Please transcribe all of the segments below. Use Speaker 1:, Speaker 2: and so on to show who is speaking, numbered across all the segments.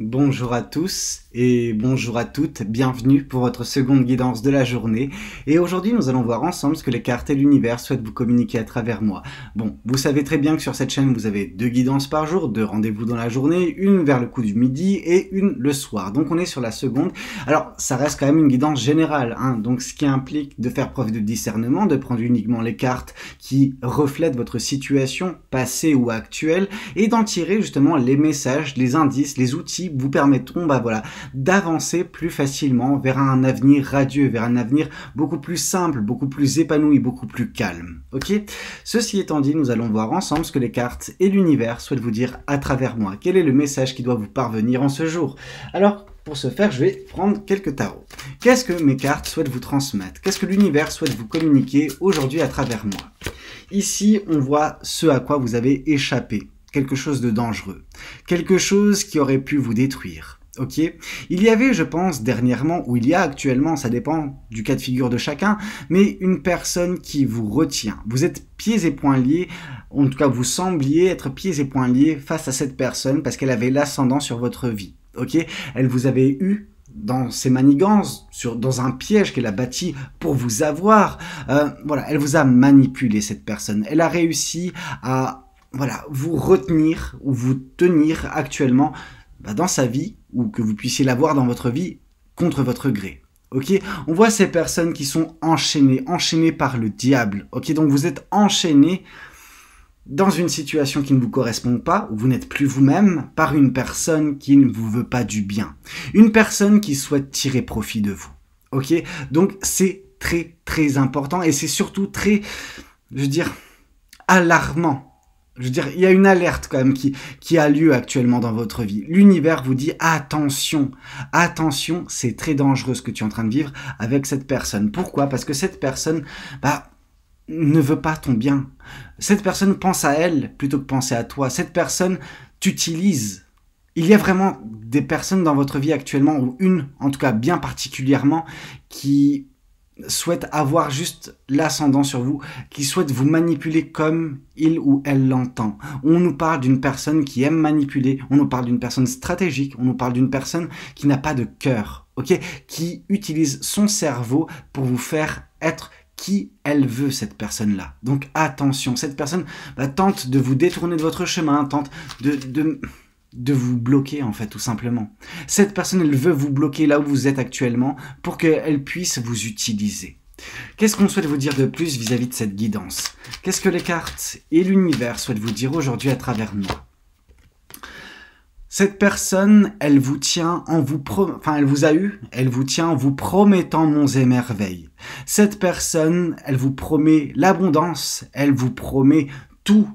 Speaker 1: Bonjour à tous et bonjour à toutes, bienvenue pour votre seconde guidance de la journée. Et aujourd'hui nous allons voir ensemble ce que les cartes et l'univers souhaitent vous communiquer à travers moi. Bon, vous savez très bien que sur cette chaîne vous avez 2 guidances par jour, 2 rendez-vous dans la journée, une vers le coup du midi et une le soir. Donc on est sur la seconde. Alors ça reste quand même une guidance générale, hein, donc ce qui implique de faire preuve de discernement, de prendre uniquement les cartes qui reflètent votre situation passée ou actuelle et d'en tirer justement les messages, les indices, les outils vous permettront d'avancer plus facilement vers un avenir radieux, vers un avenir beaucoup plus simple, beaucoup plus épanoui, beaucoup plus calme. Ok? Ceci étant dit, nous allons voir ensemble ce que les cartes et l'univers souhaitent vous dire à travers moi. Quel est le message qui doit vous parvenir en ce jour? Alors, pour ce faire, je vais prendre quelques tarots. Qu'est-ce que mes cartes souhaitent vous transmettre? Qu'est-ce que l'univers souhaite vous communiquer aujourd'hui à travers moi? Ici, on voit ce à quoi vous avez échappé. Quelque chose de dangereux, quelque chose qui aurait pu vous détruire. Ok, il y avait, je pense, dernièrement, ou il y a actuellement, ça dépend du cas de figure de chacun, mais une personne qui vous retient. Vous êtes pieds et poings liés, en tout cas vous sembliez être pieds et poings liés face à cette personne parce qu'elle avait l'ascendant sur votre vie. Ok, elle vous avait eu dans ses manigances, dans un piège qu'elle a bâti pour vous avoir. Voilà, elle vous a manipulé, cette personne. Elle a réussi à vous retenir ou vous tenir actuellement dans sa vie, ou que vous puissiez l'avoir dans votre vie contre votre gré. Ok, on voit ces personnes qui sont enchaînées par le diable. Ok, donc vous êtes enchaînés dans une situation qui ne vous correspond pas, où vous n'êtes plus vous-même, par une personne qui ne vous veut pas du bien. Une personne qui souhaite tirer profit de vous. Ok, donc c'est très très important et c'est surtout très, je veux dire, alarmant. Je veux dire, il y a une alerte quand même qui a lieu actuellement dans votre vie. L'univers vous dit attention, attention, c'est très dangereux ce que tu es en train de vivre avec cette personne. Pourquoi? Parce que cette personne ne veut pas ton bien. Cette personne pense à elle plutôt que penser à toi. Cette personne t'utilise. Il y a vraiment des personnes dans votre vie actuellement, ou une en tout cas bien particulièrement, qui souhaite avoir juste l'ascendant sur vous, qui souhaite vous manipuler comme il ou elle l'entend. On nous parle d'une personne qui aime manipuler, on nous parle d'une personne stratégique, on nous parle d'une personne qui n'a pas de cœur, ok, qui utilise son cerveau pour vous faire être qui elle veut, cette personne-là. Donc attention, cette personne tente de vous détourner de votre chemin, tente de vous bloquer en fait tout simplement. Cette personne elle veut vous bloquer là où vous êtes actuellement pour qu'elle puisse vous utiliser. Qu'est-ce qu'on souhaite vous dire de plus vis-à-vis de cette guidance? Qu'est-ce que les cartes et l'univers souhaitent vous dire aujourd'hui à travers moi? Cette personne, elle vous tient elle vous tient en vous promettant monts et merveilles. Cette personne, elle vous promet l'abondance, elle vous promet tout,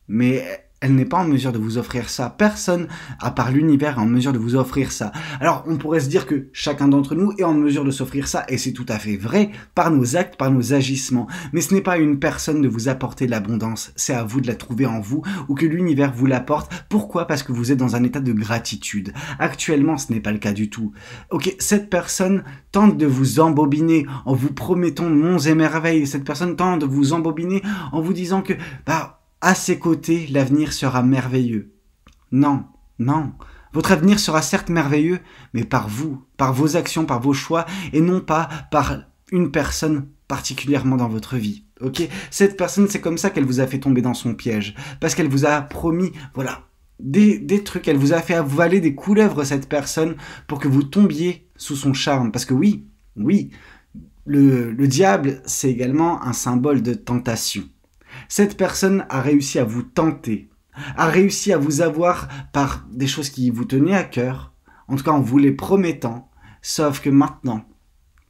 Speaker 1: mais elle n'est pas en mesure de vous offrir ça. Personne, à part l'univers, est en mesure de vous offrir ça. Alors, on pourrait se dire que chacun d'entre nous est en mesure de s'offrir ça, et c'est tout à fait vrai, par nos actes, par nos agissements. Mais ce n'est pas à une personne de vous apporter l'abondance, c'est à vous de la trouver en vous, ou que l'univers vous l'apporte. Pourquoi? Parce que vous êtes dans un état de gratitude. Actuellement, ce n'est pas le cas du tout. Ok, cette personne tente de vous embobiner en vous promettant monts et merveilles. Cette personne tente de vous embobiner en vous disant que, à ses côtés, l'avenir sera merveilleux. Non, non. Votre avenir sera certes merveilleux, mais par vous, par vos actions, par vos choix, et non pas par une personne particulièrement dans votre vie. Ok? Cette personne, c'est comme ça qu'elle vous a fait tomber dans son piège. Parce qu'elle vous a promis, des trucs. Elle vous a fait avaler des couleuvres, cette personne, pour que vous tombiez sous son charme. Parce que oui, le diable, c'est également un symbole de tentation. Cette personne a réussi à vous tenter, a réussi à vous avoir par des choses qui vous tenaient à cœur, en tout cas en vous les promettant, sauf que maintenant,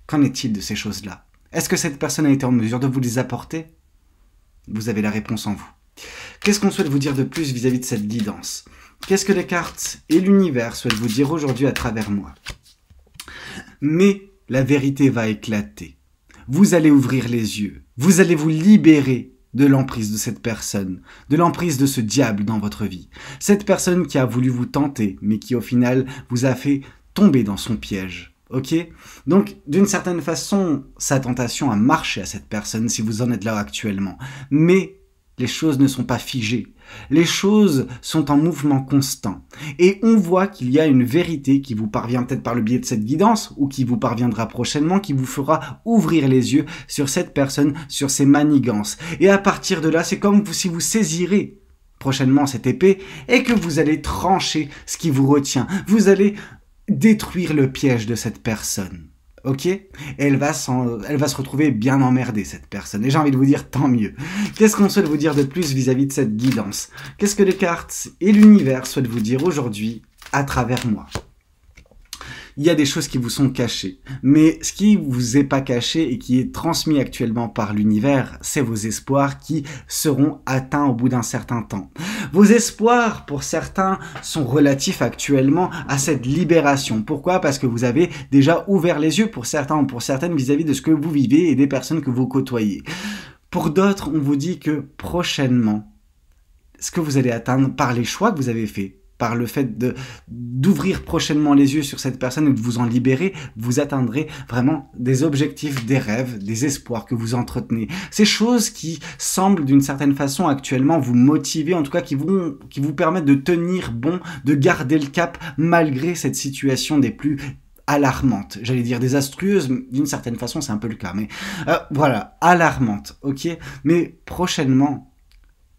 Speaker 1: qu'en est-il de ces choses-là? Est-ce que cette personne a été en mesure de vous les apporter? Vous avez la réponse en vous. Qu'est-ce qu'on souhaite vous dire de plus vis-à-vis de cette guidance? Qu'est-ce que les cartes et l'univers souhaitent vous dire aujourd'hui à travers moi? Mais la vérité va éclater. Vous allez ouvrir les yeux, vous allez vous libérer de l'emprise de cette personne, de l'emprise de ce diable dans votre vie. Cette personne qui a voulu vous tenter, mais qui au final vous a fait tomber dans son piège. Ok? Donc, d'une certaine façon, sa tentation a marché à cette personne si vous en êtes là actuellement. Mais les choses ne sont pas figées. Les choses sont en mouvement constant. Et on voit qu'il y a une vérité qui vous parvient peut-être par le biais de cette guidance ou qui vous parviendra prochainement, qui vous fera ouvrir les yeux sur cette personne, sur ses manigances. Et à partir de là, c'est comme si vous saisirez prochainement cette épée et que vous allez trancher ce qui vous retient. Vous allez détruire le piège de cette personne. Ok? Et elle va se retrouver bien emmerdée, cette personne. Et j'ai envie de vous dire, tant mieux. Qu'est-ce qu'on souhaite vous dire de plus vis-à-vis de cette guidance? Qu'est-ce que les cartes et l'univers souhaitent vous dire aujourd'hui à travers moi? Il y a des choses qui vous sont cachées. Mais ce qui vous est pas caché et qui est transmis actuellement par l'univers, c'est vos espoirs qui seront atteints au bout d'un certain temps. Vos espoirs, pour certains, sont relatifs actuellement à cette libération. Pourquoi? Parce que vous avez déjà ouvert les yeux pour certains ou pour certaines vis-à-vis de ce que vous vivez et des personnes que vous côtoyez. Pour d'autres, on vous dit que prochainement, ce que vous allez atteindre par les choix que vous avez faits, par le fait d'ouvrir prochainement les yeux sur cette personne et de vous en libérer, vous atteindrez vraiment des objectifs, des rêves, des espoirs que vous entretenez. Ces choses qui semblent d'une certaine façon actuellement vous motiver, en tout cas qui vous permettent de tenir bon, de garder le cap malgré cette situation des plus alarmantes. J'allais dire désastrueuse, d'une certaine façon c'est un peu le cas, mais voilà, alarmante, ok? Mais prochainement,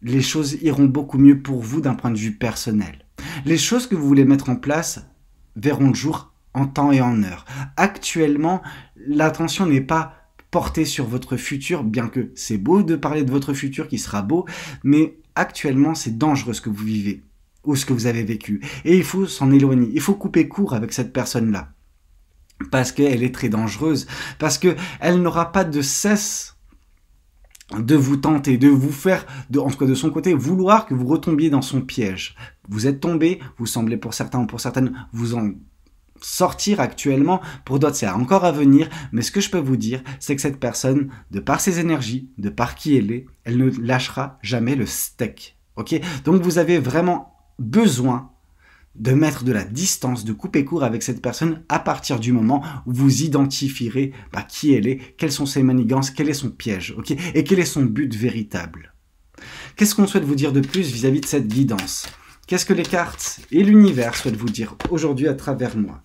Speaker 1: les choses iront beaucoup mieux pour vous d'un point de vue personnel. Les choses que vous voulez mettre en place verront le jour en temps et en heure. Actuellement, l'attention n'est pas portée sur votre futur, bien que c'est beau de parler de votre futur qui sera beau, mais actuellement, c'est dangereux ce que vous vivez ou ce que vous avez vécu. Et il faut s'en éloigner, il faut couper court avec cette personne-là. Parce qu'elle est très dangereuse, parce qu'elle n'aura pas de cesse de vous tenter, de vous faire, en tout cas de son côté, vouloir que vous retombiez dans son piège. Vous êtes tombé, vous semblez pour certains ou pour certaines vous en sortir actuellement, pour d'autres c'est encore à venir, mais ce que je peux vous dire, c'est que cette personne, de par ses énergies, de par qui elle ne lâchera jamais le steak. Ok? Donc vous avez vraiment besoin de mettre de la distance, de couper court avec cette personne à partir du moment où vous identifierez qui elle est, quelles sont ses manigances, quel est son piège, ok, et quel est son but véritable. Qu'est-ce qu'on souhaite vous dire de plus vis-à-vis de cette guidance? Qu'est-ce que les cartes et l'univers souhaitent vous dire aujourd'hui à travers moi?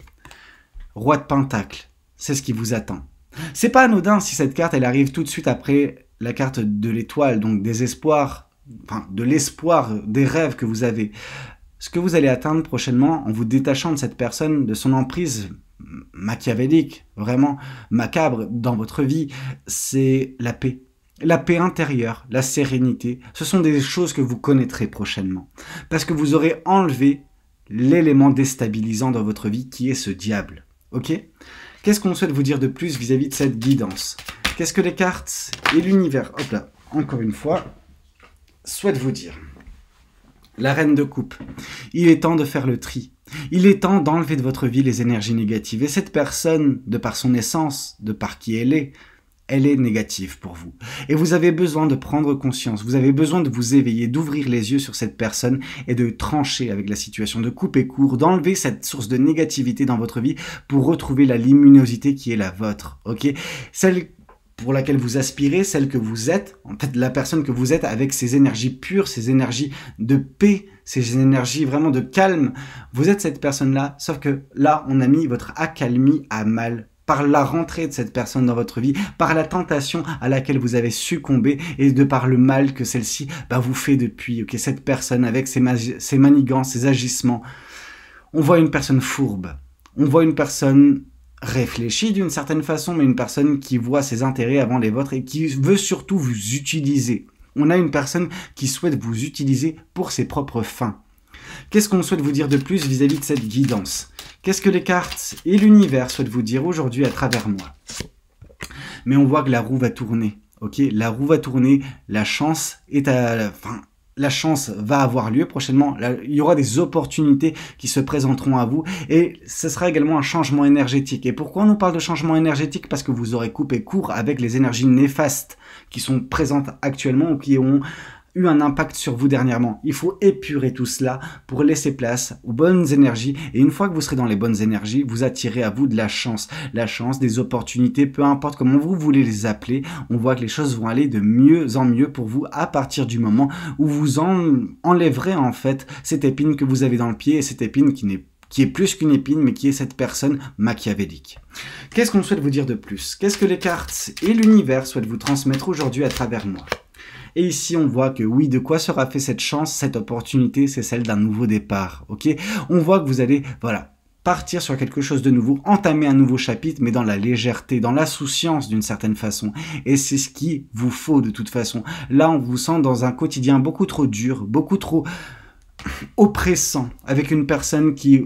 Speaker 1: Roi de Pentacle, c'est ce qui vous attend. C'est pas anodin si cette carte elle arrive tout de suite après la carte de l'étoile, donc des espoirs, enfin de l'espoir, des rêves que vous avez. Ce que vous allez atteindre prochainement en vous détachant de cette personne, de son emprise machiavélique, vraiment macabre dans votre vie, c'est la paix. La paix intérieure, la sérénité, ce sont des choses que vous connaîtrez prochainement. Parce que vous aurez enlevé l'élément déstabilisant dans votre vie qui est ce diable. Ok? Qu'est-ce qu'on souhaite vous dire de plus vis-à-vis de cette guidance? Qu'est-ce que les cartes et l'univers, hop là, encore une fois, souhaitent vous dire? La reine de coupe. Il est temps de faire le tri. Il est temps d'enlever de votre vie les énergies négatives. Et cette personne, de par son essence, de par qui elle est négative pour vous. Et vous avez besoin de prendre conscience, vous avez besoin de vous éveiller, d'ouvrir les yeux sur cette personne et de trancher avec la situation, de couper court, d'enlever cette source de négativité dans votre vie pour retrouver la luminosité qui est la vôtre. Ok? Celle pour laquelle vous aspirez, celle que vous êtes, en fait la personne que vous êtes avec ces énergies pures, ces énergies de paix, ces énergies vraiment de calme, vous êtes cette personne-là, sauf que là, on a mis votre accalmie à mal par la rentrée de cette personne dans votre vie, par la tentation à laquelle vous avez succombé et de par le mal que celle-ci vous fait depuis. Ok, cette personne avec ses manigances, ses agissements. On voit une personne fourbe, on voit une personne réfléchie d'une certaine façon, mais une personne qui voit ses intérêts avant les vôtres et qui veut surtout vous utiliser. On a une personne qui souhaite vous utiliser pour ses propres fins. Qu'est-ce qu'on souhaite vous dire de plus vis-à-vis de cette guidance? Qu'est-ce que les cartes et l'univers souhaitent vous dire aujourd'hui à travers moi? Mais on voit que la roue va tourner, ok? La roue va tourner, la chance est la chance va avoir lieu prochainement, il y aura des opportunités qui se présenteront à vous et ce sera également un changement énergétique. Et pourquoi on nous parle de changement énergétique? Parce que vous aurez coupé court avec les énergies néfastes qui sont présentes actuellement ou qui ont eu un impact sur vous dernièrement. Il faut épurer tout cela pour laisser place aux bonnes énergies. Et une fois que vous serez dans les bonnes énergies, vous attirez à vous de la chance, des opportunités, peu importe comment vous voulez les appeler. On voit que les choses vont aller de mieux en mieux pour vous à partir du moment où vous enlèverez en fait cette épine que vous avez dans le pied, et cette épine qui est plus qu'une épine, mais qui est cette personne machiavélique. Qu'est-ce qu'on souhaite vous dire de plus? Qu'est-ce que les cartes et l'univers souhaitent vous transmettre aujourd'hui à travers moi? Et ici, on voit que oui, de quoi sera fait cette chance, cette opportunité, c'est celle d'un nouveau départ, ok? On voit que vous allez, voilà, partir sur quelque chose de nouveau, entamer un nouveau chapitre, mais dans la légèreté, dans l'insouciance d'une certaine façon. Et c'est ce qu'il vous faut de toute façon. Là, on vous sent dans un quotidien beaucoup trop dur, beaucoup trop oppressant, avec une personne qui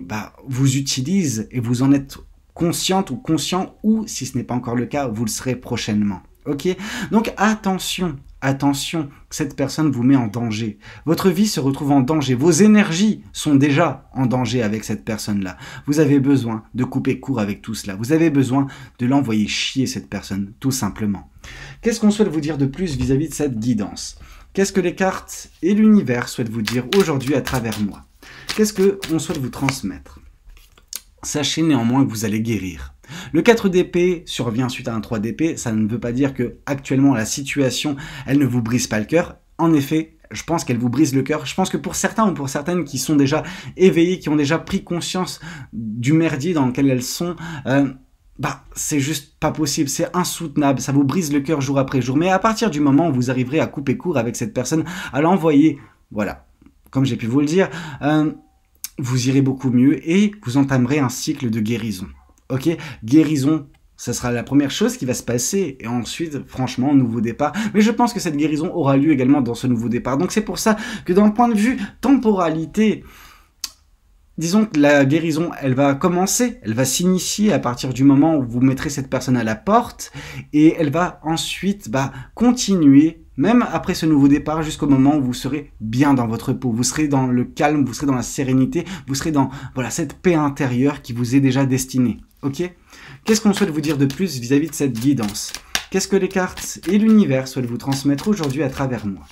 Speaker 1: vous utilise et vous en êtes consciente ou conscient, ou si ce n'est pas encore le cas, vous le serez prochainement. Ok? Donc attention, attention, cette personne vous met en danger. Votre vie se retrouve en danger. Vos énergies sont déjà en danger avec cette personne-là. Vous avez besoin de couper court avec tout cela. Vous avez besoin de l'envoyer chier, cette personne, tout simplement. Qu'est-ce qu'on souhaite vous dire de plus vis-à-vis de cette guidance? Qu'est-ce que les cartes et l'univers souhaitent vous dire aujourd'hui à travers moi? Qu'est-ce qu'on souhaite vous transmettre? Sachez néanmoins que vous allez guérir. Le 4 d'épée survient suite à un 3 d'épée. Ça ne veut pas dire que actuellement la situation, elle ne vous brise pas le cœur. En effet, je pense qu'elle vous brise le cœur. Je pense que pour certains ou pour certaines qui sont déjà éveillés, qui ont déjà pris conscience du merdier dans lequel elles sont, c'est juste pas possible, c'est insoutenable, ça vous brise le cœur jour après jour. Mais à partir du moment où vous arriverez à couper court avec cette personne, à l'envoyer, voilà, comme j'ai pu vous le dire, vous irez beaucoup mieux et vous entamerez un cycle de guérison. Ok, guérison, ça sera la première chose qui va se passer, et ensuite, franchement, nouveau départ. Mais je pense que cette guérison aura lieu également dans ce nouveau départ. Donc c'est pour ça que d'un point de vue temporalité, disons que la guérison, elle va commencer, elle va s'initier à partir du moment où vous mettrez cette personne à la porte, et elle va ensuite continuer, même après ce nouveau départ, jusqu'au moment où vous serez bien dans votre peau, vous serez dans le calme, vous serez dans la sérénité, vous serez dans cette paix intérieure qui vous est déjà destinée. Ok? Qu'est-ce qu'on souhaite vous dire de plus vis-à-vis de cette guidance? Qu'est-ce que les cartes et l'univers souhaitent vous transmettre aujourd'hui à travers moi?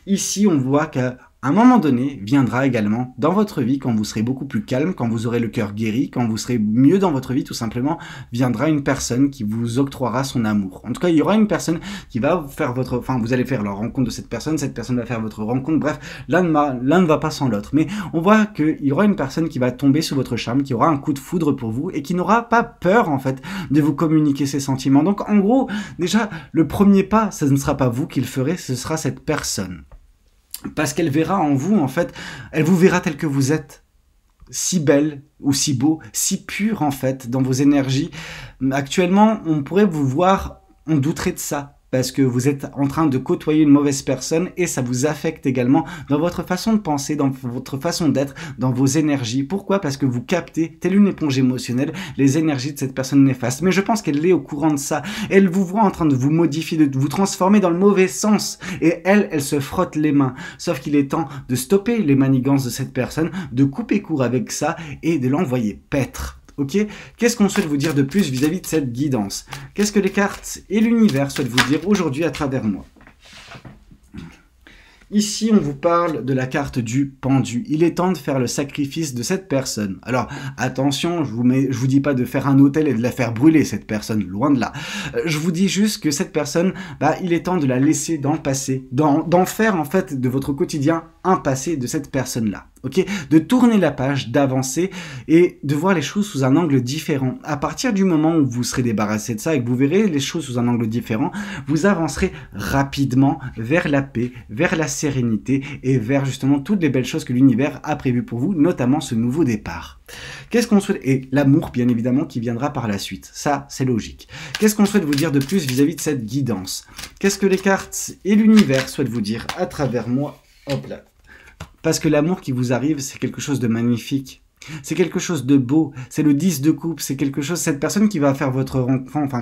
Speaker 1: Ici, on voit qu'à un moment donné viendra également dans votre vie, quand vous serez beaucoup plus calme, quand vous aurez le cœur guéri, quand vous serez mieux dans votre vie, tout simplement, viendra une personne qui vous octroiera son amour. En tout cas, il y aura une personne qui va faire vous allez faire la rencontre de cette personne va faire votre rencontre, bref, l'un ne va pas sans l'autre. Mais on voit qu'il y aura une personne qui va tomber sous votre charme, qui aura un coup de foudre pour vous et qui n'aura pas peur, en fait, de vous communiquer ses sentiments. Donc, en gros, déjà, le premier pas, ce ne sera pas vous qui le ferez, ce sera cette personne. Parce qu'elle verra en vous, en fait, elle vous verra tel que vous êtes, si belle ou si beau, si pur en fait, dans vos énergies. Actuellement, on pourrait vous voir, on douterait de ça, parce que vous êtes en train de côtoyer une mauvaise personne et ça vous affecte également dans votre façon de penser, dans votre façon d'être, dans vos énergies. Pourquoi? Parce que vous captez, telle une éponge émotionnelle, les énergies de cette personne néfaste. Mais je pense qu'elle est au courant de ça. Elle vous voit en train de vous modifier, de vous transformer dans le mauvais sens. Et elle se frotte les mains. Sauf qu'il est temps de stopper les manigances de cette personne, de couper court avec ça et de l'envoyer paître. Ok? Qu'est-ce qu'on souhaite vous dire de plus vis-à-vis de cette guidance? Qu'est-ce que les cartes et l'univers souhaitent vous dire aujourd'hui à travers moi? Ici, on vous parle de la carte du pendu. Il est temps de faire le sacrifice de cette personne. Alors, attention, je vous dis pas de faire un autel et de la faire brûler, cette personne, loin de là. Je vous dis juste que cette personne, il est temps de la laisser dans le passé, d'en faire, en fait, de votre quotidien un passé de cette personne-là. Ok, de tourner la page, d'avancer et de voir les choses sous un angle différent. À partir du moment où vous serez débarrassé de ça et que vous verrez les choses sous un angle différent, vous avancerez rapidement vers la paix, vers la sérénité et vers justement toutes les belles choses que l'univers a prévues pour vous, notamment ce nouveau départ. Qu'est-ce qu'on souhaite? Et l'amour, bien évidemment, qui viendra par la suite. Ça, c'est logique. Qu'est-ce qu'on souhaite vous dire de plus vis-à-vis de cette guidance? Qu'est-ce que les cartes et l'univers souhaitent vous dire à travers moi? Hop là. Parce que l'amour qui vous arrive, c'est quelque chose de magnifique. C'est quelque chose de beau. C'est le 10 de coupe. C'est quelque chose, cette personne qui va faire votre rencontre,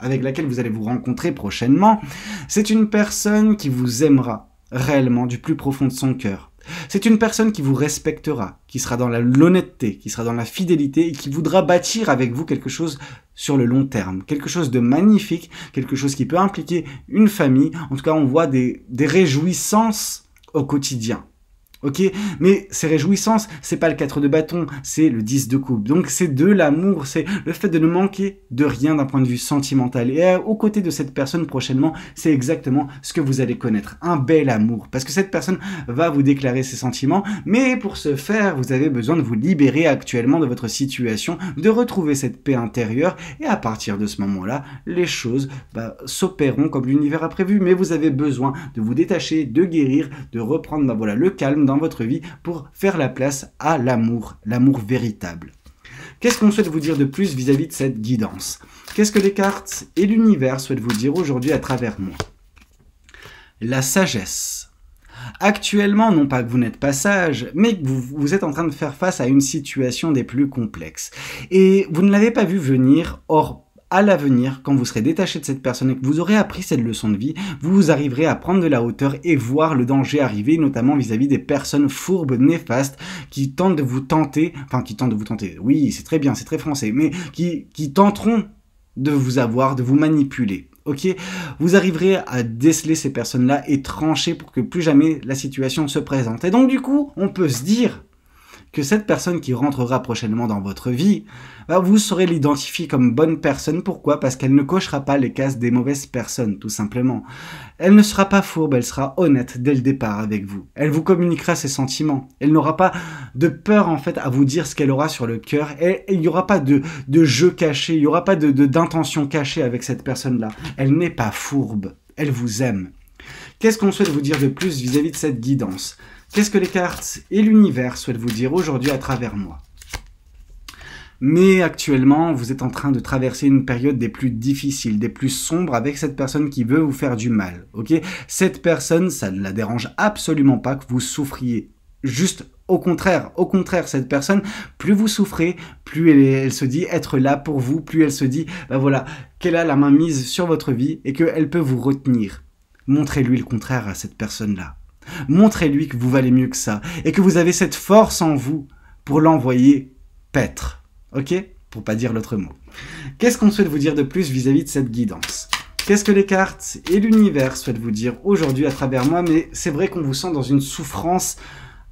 Speaker 1: avec laquelle vous allez vous rencontrer prochainement, c'est une personne qui vous aimera réellement du plus profond de son cœur. C'est une personne qui vous respectera, qui sera dans l'honnêteté, qui sera dans la fidélité et qui voudra bâtir avec vous quelque chose sur le long terme. Quelque chose de magnifique, quelque chose qui peut impliquer une famille. En tout cas, on voit des réjouissances au quotidien. Ok, mais ces réjouissances, c'est pas le 4 de bâton, c'est le 10 de coupe. Donc c'est de l'amour, c'est le fait de ne manquer de rien d'un point de vue sentimental. Et aux côtés de cette personne prochainement, c'est exactement ce que vous allez connaître, un bel amour. Parce que cette personne va vous déclarer ses sentiments, mais pour ce faire, vous avez besoin de vous libérer actuellement de votre situation, de retrouver cette paix intérieure. Et à partir de ce moment-là, les choses s'opéreront comme l'univers a prévu. Mais vous avez besoin de vous détacher, de guérir, de reprendre voilà, le calme dans votre vie pour faire la place à l'amour, l'amour véritable. Qu'est-ce qu'on souhaite vous dire de plus vis-à-vis de cette guidance? Qu'est-ce que les cartes et l'univers souhaitent vous dire aujourd'hui à travers moi? La sagesse. Actuellement, non pas que vous n'êtes pas sage, mais que vous êtes en train de faire face à une situation des plus complexes. Et vous ne l'avez pas vu venir, or à l'avenir, quand vous serez détaché de cette personne et que vous aurez appris cette leçon de vie, vous arriverez à prendre de la hauteur et voir le danger arriver, notamment vis-à-vis des personnes fourbes, néfastes, qui tentent de vous tenter, oui, c'est très bien, c'est très français, mais qui tenteront de vous avoir, de vous manipuler. Ok, vous arriverez à déceler ces personnes-là et trancher pour que plus jamais la situation se présente. Et donc du coup, on peut se dire que cette personne qui rentrera prochainement dans votre vie, vous saurez l'identifier comme bonne personne. Pourquoi? Parce qu'elle ne cochera pas les cases des mauvaises personnes, tout simplement. Elle ne sera pas fourbe, elle sera honnête dès le départ avec vous. Elle vous communiquera ses sentiments. Elle n'aura pas de peur, en fait, à vous dire ce qu'elle aura sur le cœur. Et il n'y aura pas de jeu caché, il n'y aura pas d'intention cachée avec cette personne-là. Elle n'est pas fourbe, elle vous aime. Qu'est-ce qu'on souhaite vous dire de plus vis-à-vis de cette guidance? Qu'est-ce que les cartes et l'univers souhaitent vous dire aujourd'hui à travers moi? Mais actuellement, vous êtes en train de traverser une période des plus difficiles, des plus sombres avec cette personne qui veut vous faire du mal. Ok? Cette personne, ça ne la dérange absolument pas que vous souffriez. Juste au contraire, cette personne, plus vous souffrez, plus elle se dit être là pour vous, plus elle se dit voilà, qu'elle a la main mise sur votre vie et qu'elle peut vous retenir. Montrez-lui le contraire à cette personne-là. Montrez-lui que vous valez mieux que ça et que vous avez cette force en vous pour l'envoyer paître. Ok? Pour pas dire l'autre mot. Qu'est-ce qu'on souhaite vous dire de plus vis-à-vis de cette guidance? Qu'est-ce que les cartes et l'univers souhaitent vous dire aujourd'hui à travers moi? Mais c'est vrai qu'on vous sent dans une souffrance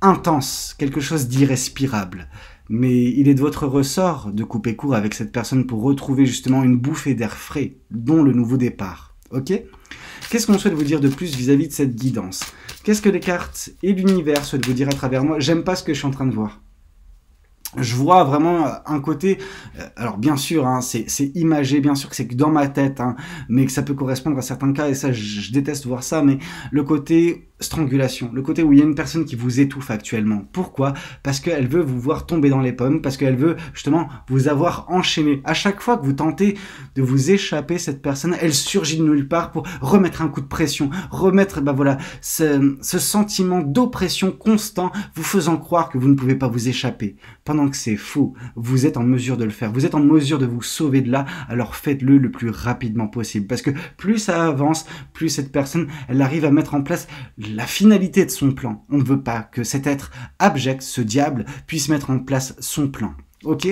Speaker 1: intense, quelque chose d'irrespirable. Mais il est de votre ressort de couper court avec cette personne pour retrouver justement une bouffée d'air frais, dont le nouveau départ. Ok? Qu'est-ce qu'on souhaite vous dire de plus vis-à-vis de cette guidance? Qu'est-ce que les cartes et l'univers souhaitent vous dire à travers moi? J'aime pas ce que je suis en train de voir. Je vois vraiment un côté, alors bien sûr, hein, c'est imagé, bien sûr que c'est que dans ma tête, hein, mais que ça peut correspondre à certains cas, et ça, je déteste voir ça, mais le côté strangulation, le côté où il y a une personne qui vous étouffe actuellement. Pourquoi? Parce qu'elle veut vous voir tomber dans les pommes, parce qu'elle veut justement vous avoir enchaîné. À chaque fois que vous tentez de vous échapper, cette personne, elle surgit de nulle part pour remettre un coup de pression, remettre voilà, ce sentiment d'oppression constant, vous faisant croire que vous ne pouvez pas vous échapper. Pendant que c'est faux, vous êtes en mesure de le faire, vous êtes en mesure de vous sauver de là, alors faites-le le plus rapidement possible. Parce que plus ça avance, plus cette personne, elle arrive à mettre en place la finalité de son plan. On ne veut pas que cet être abject, ce diable, puisse mettre en place son plan. Ok?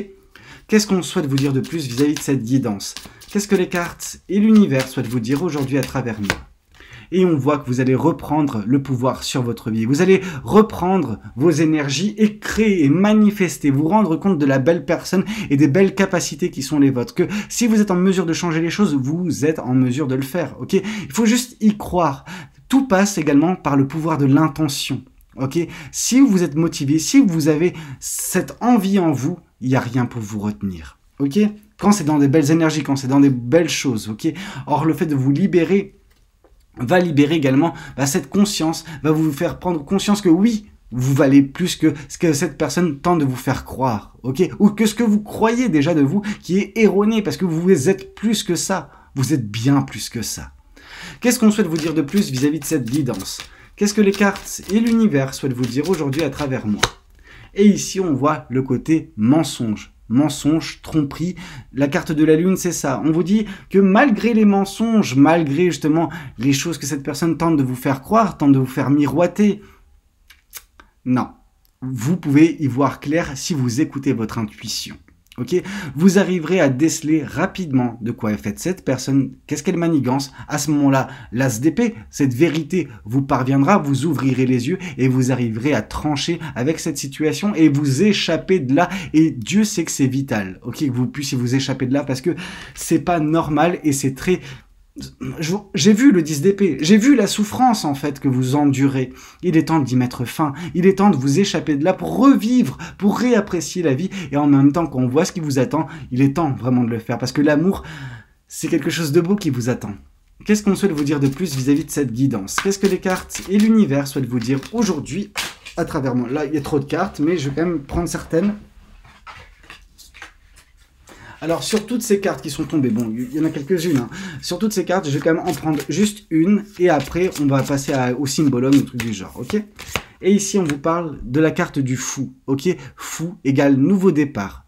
Speaker 1: Qu'est-ce qu'on souhaite vous dire de plus vis-à-vis de cette guidance? Qu'est-ce que les cartes et l'univers souhaitent vous dire aujourd'hui à travers nous? Et on voit que vous allez reprendre le pouvoir sur votre vie. Vous allez reprendre vos énergies et créer et manifester, vous rendre compte de la belle personne et des belles capacités qui sont les vôtres. Que si vous êtes en mesure de changer les choses, vous êtes en mesure de le faire. Ok? Il faut juste y croire. Tout passe également par le pouvoir de l'intention. Ok? Si vous êtes motivé, si vous avez cette envie en vous, il n'y a rien pour vous retenir. Ok? Quand c'est dans des belles énergies, quand c'est dans des belles choses. Ok? Or, le fait de vous libérer va libérer également cette conscience, va vous faire prendre conscience que oui, vous valez plus que ce que cette personne tente de vous faire croire, ok? Ou que ce que vous croyez déjà de vous qui est erroné, parce que vous êtes plus que ça, vous êtes bien plus que ça. Qu'est-ce qu'on souhaite vous dire de plus vis-à-vis de cette guidance? Qu'est-ce que les cartes et l'univers souhaitent vous dire aujourd'hui à travers moi? Et ici, on voit le côté mensonge. Mensonge, tromperie, la carte de la lune, c'est ça. On vous dit que malgré les mensonges, malgré justement les choses que cette personne tente de vous faire croire, tente de vous faire miroiter, Non. Vous pouvez y voir clair si vous écoutez votre intuition. Ok, vous arriverez à déceler rapidement de quoi est faite cette personne, qu'est-ce qu'elle manigance. À ce moment-là, l'as d'épée, cette vérité vous parviendra, vous ouvrirez les yeux et vous arriverez à trancher avec cette situation et vous échapper de là. Et Dieu sait que c'est vital, ok, que vous puissiez vous échapper de là parce que c'est pas normal et c'est très... J'ai vu le 10 d'épée, j'ai vu la souffrance en fait que vous endurez. Il est temps d'y mettre fin, il est temps de vous échapper de là pour revivre, pour réapprécier la vie et en même temps qu'on voit ce qui vous attend, il est temps vraiment de le faire parce que l'amour, c'est quelque chose de beau qui vous attend. Qu'est-ce qu'on souhaite vous dire de plus vis-à-vis de cette guidance? Qu'est-ce que les cartes et l'univers souhaitent vous dire aujourd'hui à travers moi? Là, il y a trop de cartes, mais je vais quand même prendre certaines. Alors, sur toutes ces cartes qui sont tombées, bon, il y en a quelques-unes, hein. Sur toutes ces cartes, je vais quand même en prendre juste une, et après, on va passer au symbolum, ou truc du genre, ok? Et ici, on vous parle de la carte du fou, ok? Fou égale nouveau départ.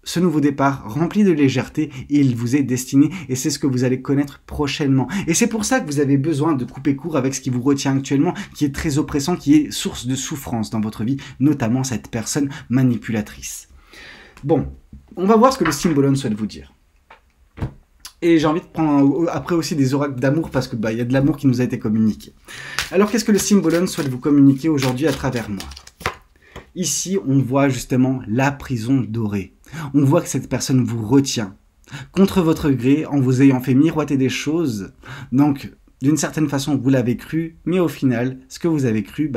Speaker 1: Ce nouveau départ rempli de légèreté, il vous est destiné, et c'est ce que vous allez connaître prochainement. Et c'est pour ça que vous avez besoin de couper court avec ce qui vous retient actuellement, qui est très oppressant, qui est source de souffrance dans votre vie, notamment cette personne manipulatrice. Bon, on va voir ce que le symbolum souhaite vous dire. Et j'ai envie de prendre après aussi des oracles d'amour parce que y a de l'amour qui nous a été communiqué. Alors qu'est-ce que le symbolum souhaite vous communiquer aujourd'hui à travers moi? Ici, on voit justement la prison dorée. On voit que cette personne vous retient contre votre gré en vous ayant fait miroiter des choses. Donc, d'une certaine façon, vous l'avez cru, mais au final, ce que vous avez cru,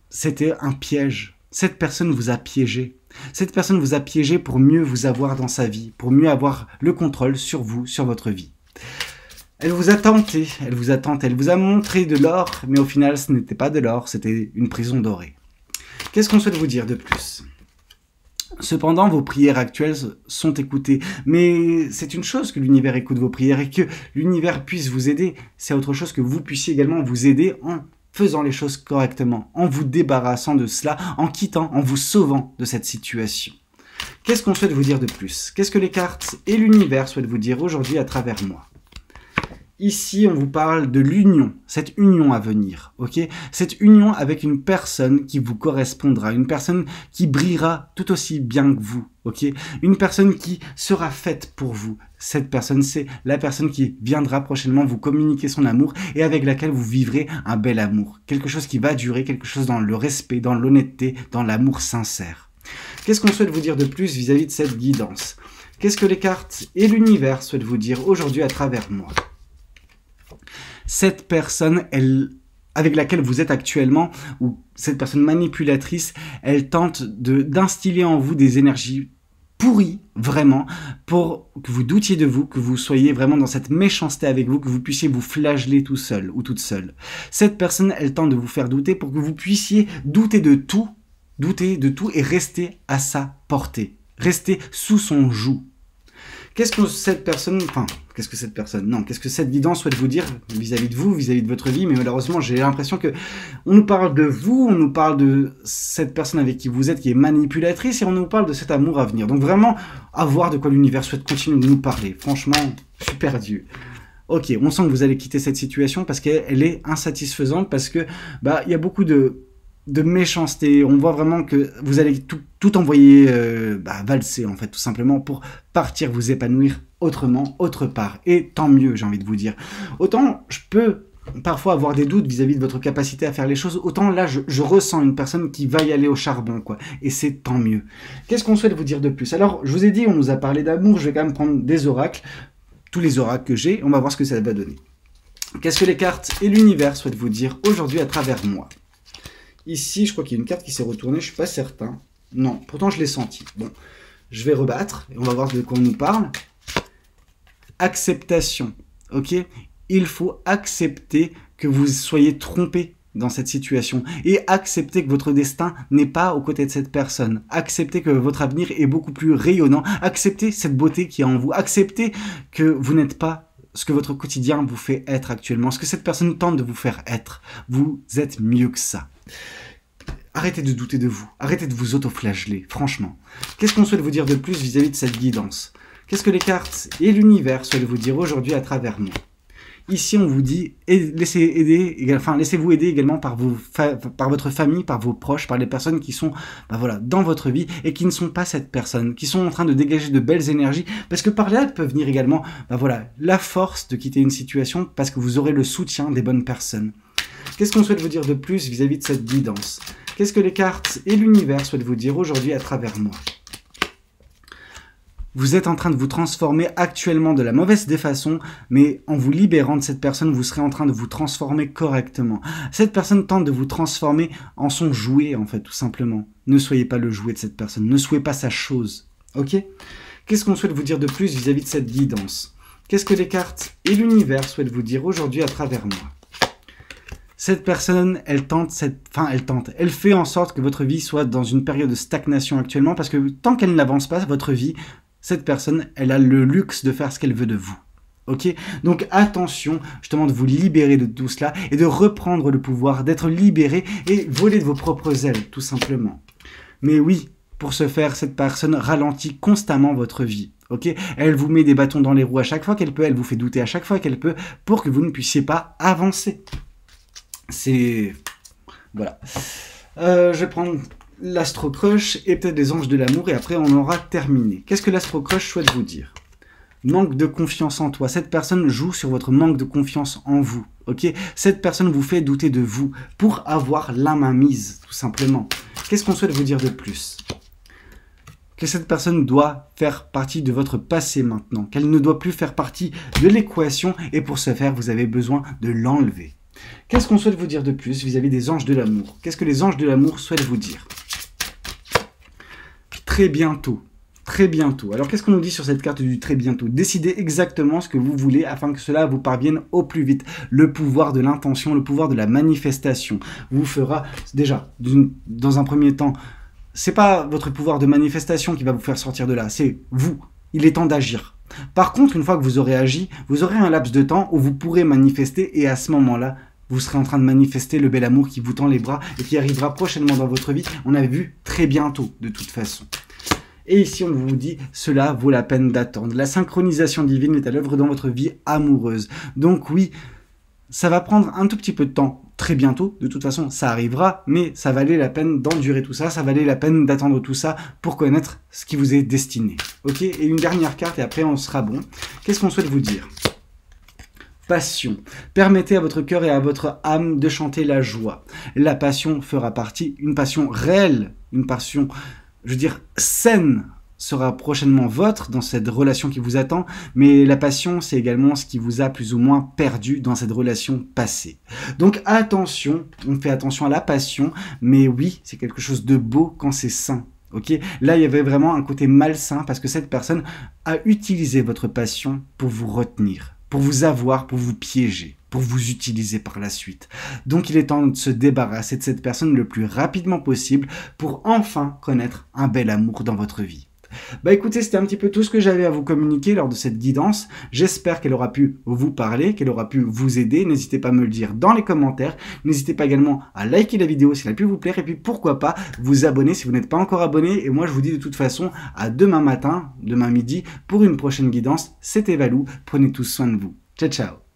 Speaker 1: c'était un piège. Cette personne vous a piégé. Cette personne vous a piégé pour mieux vous avoir dans sa vie, pour mieux avoir le contrôle sur vous, sur votre vie. Elle vous a tenté, elle vous a montré de l'or, mais au final, ce n'était pas de l'or, c'était une prison dorée. Qu'est-ce qu'on souhaite vous dire de plus? Cependant, vos prières actuelles sont écoutées, mais c'est une chose que l'univers écoute vos prières et que l'univers puisse vous aider. C'est autre chose que vous puissiez également vous aider en faisant les choses correctement, en vous débarrassant de cela, en quittant, en vous sauvant de cette situation. Qu'est-ce qu'on souhaite vous dire de plus? Qu'est-ce que les cartes et l'univers souhaitent vous dire aujourd'hui à travers moi? Ici, on vous parle de l'union, cette union à venir, ok? Cette union avec une personne qui vous correspondra, une personne qui brillera tout aussi bien que vous, ok? Une personne qui sera faite pour vous. Cette personne, c'est la personne qui viendra prochainement vous communiquer son amour et avec laquelle vous vivrez un bel amour. Quelque chose qui va durer, quelque chose dans le respect, dans l'honnêteté, dans l'amour sincère. Qu'est-ce qu'on souhaite vous dire de plus vis-à-vis de cette guidance? Qu'est-ce que les cartes et l'univers souhaitent vous dire aujourd'hui à travers moi? Cette personne, avec laquelle vous êtes actuellement, ou cette personne manipulatrice, elle tente d'instiller en vous des énergies pourries, vraiment, pour que vous doutiez de vous, que vous soyez vraiment dans cette méchanceté avec vous, que vous puissiez vous flageller tout seul ou toute seule. Cette personne, elle tente de vous faire douter pour que vous puissiez douter de tout et rester à sa portée, rester sous son joug. Qu'est-ce que cette personne, qu'est-ce que cette guidance souhaite vous dire vis-à-vis de vous, vis-à-vis de votre vie? Mais malheureusement, j'ai l'impression que on nous parle de vous, on nous parle de cette personne avec qui vous êtes, qui est manipulatrice, et on nous parle de cet amour à venir. Donc vraiment, à voir de quoi l'univers souhaite continuer de nous parler. Franchement, je suis perdu. Ok, on sent que vous allez quitter cette situation parce qu'elle est insatisfaisante, parce que il y a beaucoup de méchanceté. On voit vraiment que vous allez tout envoyer valser, en fait, tout simplement, pour partir vous épanouir autrement, autre part. Et tant mieux, j'ai envie de vous dire. Autant je peux parfois avoir des doutes vis-à-vis de votre capacité à faire les choses, autant là, je ressens une personne qui va y aller au charbon, quoi. Et c'est tant mieux. Qu'est-ce qu'on souhaite vous dire de plus? Alors, je vous ai dit, on nous a parlé d'amour, je vais quand même prendre des oracles, tous les oracles que j'ai, on va voir ce que ça va donner. Qu'est-ce que les cartes et l'univers souhaitent vous dire aujourd'hui à travers moi? Ici, je crois qu'il y a une carte qui s'est retournée, je suis pas certain. Non, pourtant je l'ai senti. Bon, je vais rebattre et on va voir de quoi on nous parle. Acceptation, ok? Il faut accepter que vous soyez trompé dans cette situation et accepter que votre destin n'est pas aux côtés de cette personne. Accepter que votre avenir est beaucoup plus rayonnant. Accepter cette beauté qui est en vous. Accepter que vous n'êtes pas ce que votre quotidien vous fait être actuellement, ce que cette personne tente de vous faire être. Vous êtes mieux que ça. Arrêtez de douter de vous, arrêtez de vous auto-flageller, franchement. Qu'est-ce qu'on souhaite vous dire de plus vis-à-vis de cette guidance? Qu'est-ce que les cartes et l'univers souhaitent vous dire aujourd'hui à travers moi? Ici, on vous dit, laissez-vous aider également par votre famille, par vos proches, par les personnes qui sont voilà, dans votre vie et qui ne sont pas cette personne, qui sont en train de dégager de belles énergies, parce que par là peut venir également voilà, la force de quitter une situation, parce que vous aurez le soutien des bonnes personnes. Qu'est-ce qu'on souhaite vous dire de plus vis-à-vis de cette guidance? Qu'est-ce que les cartes et l'univers souhaitent vous dire aujourd'hui à travers moi? Vous êtes en train de vous transformer actuellement de la mauvaise des façons, mais en vous libérant de cette personne, vous serez en train de vous transformer correctement. Cette personne tente de vous transformer en son jouet, en fait, tout simplement. Ne soyez pas le jouet de cette personne, ne soyez pas sa chose, ok? Qu'est-ce qu'on souhaite vous dire de plus vis-à-vis de cette guidance? Qu'est-ce que les cartes et l'univers souhaitent vous dire aujourd'hui à travers moi? Cette personne, elle fait en sorte que votre vie soit dans une période de stagnation actuellement, parce que tant qu'elle n'avance pas, votre vie, cette personne, elle a le luxe de faire ce qu'elle veut de vous. Ok? Donc attention, justement, de vous libérer de tout cela et de reprendre le pouvoir, d'être libéré et voler de vos propres ailes, tout simplement. Mais oui, pour ce faire, cette personne ralentit constamment votre vie. Ok? Elle vous met des bâtons dans les roues à chaque fois qu'elle peut, elle vous fait douter à chaque fois qu'elle peut, pour que vous ne puissiez pas avancer. C'est... Voilà. Je vais prendre l'Astro Crush et peut-être les Anges de l'amour et après on aura terminé. Qu'est-ce que l'Astro Crush souhaite vous dire? Manque de confiance en toi. Cette personne joue sur votre manque de confiance en vous. Ok? Cette personne vous fait douter de vous pour avoir la main mise, tout simplement. Qu'est-ce qu'on souhaite vous dire de plus? Que cette personne doit faire partie de votre passé maintenant, qu'elle ne doit plus faire partie de l'équation et pour ce faire, vous avez besoin de l'enlever. Qu'est-ce qu'on souhaite vous dire de plus vis-à-vis des Anges de l'amour? Qu'est-ce que les Anges de l'amour souhaitent vous dire? Très bientôt. Très bientôt. Alors, qu'est-ce qu'on nous dit sur cette carte du très bientôt? Décidez exactement ce que vous voulez afin que cela vous parvienne au plus vite. Le pouvoir de l'intention, le pouvoir de la manifestation vous fera, déjà, dans un premier temps, c'est pas votre pouvoir de manifestation qui va vous faire sortir de là, c'est vous. Il est temps d'agir. Par contre, une fois que vous aurez agi, vous aurez un laps de temps où vous pourrez manifester et à ce moment-là, vous serez en train de manifester le bel amour qui vous tend les bras et qui arrivera prochainement dans votre vie. On a vu très bientôt, de toute façon. Et ici, on vous dit, cela vaut la peine d'attendre. La synchronisation divine est à l'œuvre dans votre vie amoureuse. Donc oui, ça va prendre un tout petit peu de temps. Très bientôt, de toute façon, ça arrivera, mais ça valait la peine d'endurer tout ça, ça valait la peine d'attendre tout ça pour connaître ce qui vous est destiné. Ok? Et une dernière carte et après on sera bon. Qu'est-ce qu'on souhaite vous dire? Passion. Permettez à votre cœur et à votre âme de chanter la joie. La passion fera partie, une passion réelle, une passion, je veux dire, saine, sera prochainement votre dans cette relation qui vous attend, mais la passion, c'est également ce qui vous a plus ou moins perdu dans cette relation passée. Donc attention, on fait attention à la passion, mais oui, c'est quelque chose de beau quand c'est sain. Ok, là, il y avait vraiment un côté malsain parce que cette personne a utilisé votre passion pour vous retenir, pour vous avoir, pour vous piéger, pour vous utiliser par la suite. Donc il est temps de se débarrasser de cette personne le plus rapidement possible pour enfin connaître un bel amour dans votre vie. Bah écoutez, c'était un petit peu tout ce que j'avais à vous communiquer lors de cette guidance. J'espère qu'elle aura pu vous parler, qu'elle aura pu vous aider. N'hésitez pas à me le dire dans les commentaires. N'hésitez pas également à liker la vidéo si elle a pu vous plaire. Et puis pourquoi pas vous abonner si vous n'êtes pas encore abonné. Et moi je vous dis de toute façon à demain matin, demain midi, pour une prochaine guidance. C'était Valou, prenez tous soin de vous. Ciao ciao.